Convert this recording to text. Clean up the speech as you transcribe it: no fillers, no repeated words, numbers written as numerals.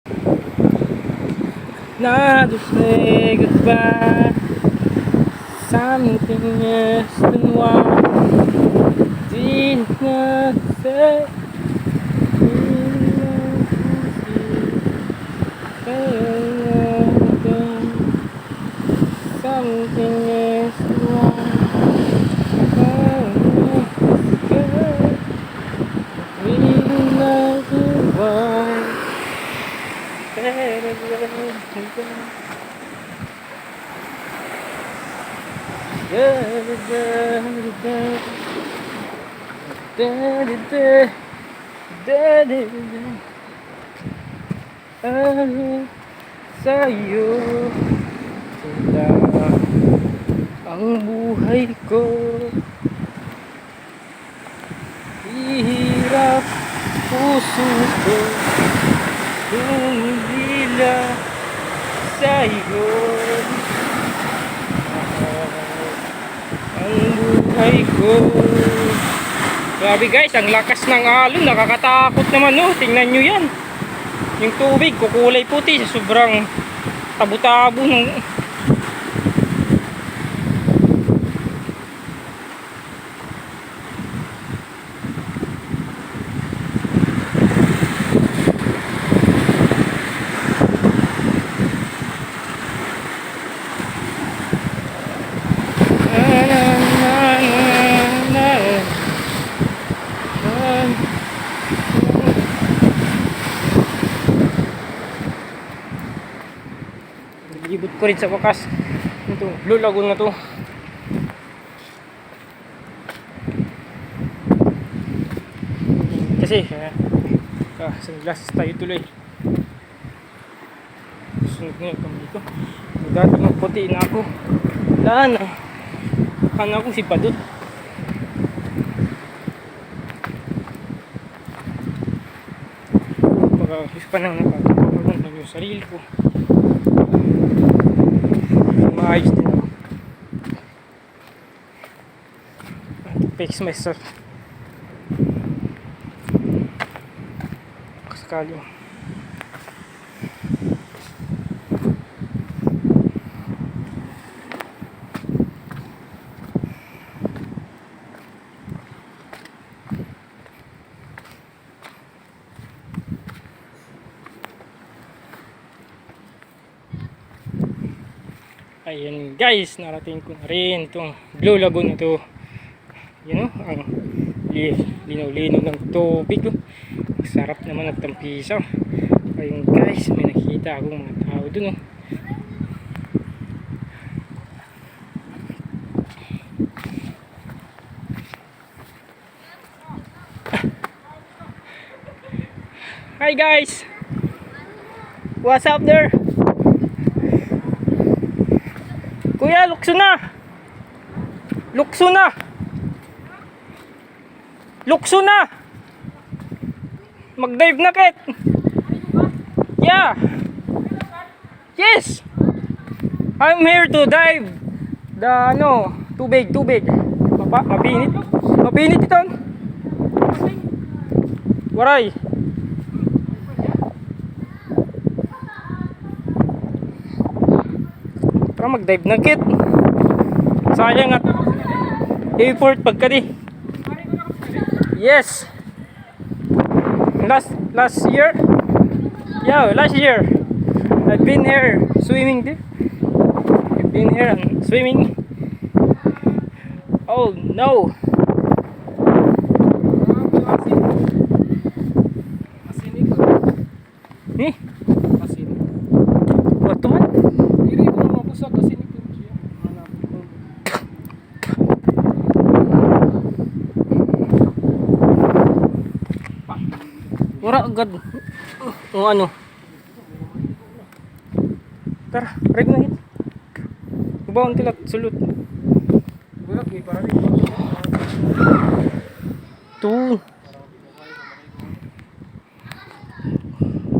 Not to say goodbye. Something else than what did not say. Something else than what we like to want. Sa'yo sinta ang buhay ko. Hirap puso ko kung hindi lang sa'yo. Ang buhay ko. Grabe guys, ang lakas ng alon, nakakatakot naman no. Tingnan nyo yan. Yung tubig kukulay puti sa sobrang tabo-tabo ng ibot ko rin sa wakas ito, Blue Lagoon na to. Kasi sunglasses tayo tuloy. Sunod nga yung kamay ko. Dati magputi na ako. Wala na. Akala ko si Padut. Pagkakis pa nang nakakapagod na yung sarili ko. Maayos din ako. Fix myself. Sakali. Ayan guys, narating ko na rin itong Blue Lagoon na ito. Yun o, ang linaw-linaw ng tubig. Sarap naman at tampisaw. Ayun guys, may nakita akong mga tao dun o. Hi guys! What's up there? Kuya, lukso na! Lukso na! Lukso na! Mag-dive na, Ket! Yeah! Yes! I'm here to dive the, tubig. Mapinit. Mapinit ito. Waray. Tara mag-dive na, Ket. Sayang at effort pagka di. Yes. Last year. Yeah, last year. I've been here swimming there. I've been here and swimming. Oh no. Ni? What man? Diri ko mo pusa kasi nito. Wala agad. O ano? Tara, ride na hit. Ubawon tilat sulot. Burak ni para rin. Tu.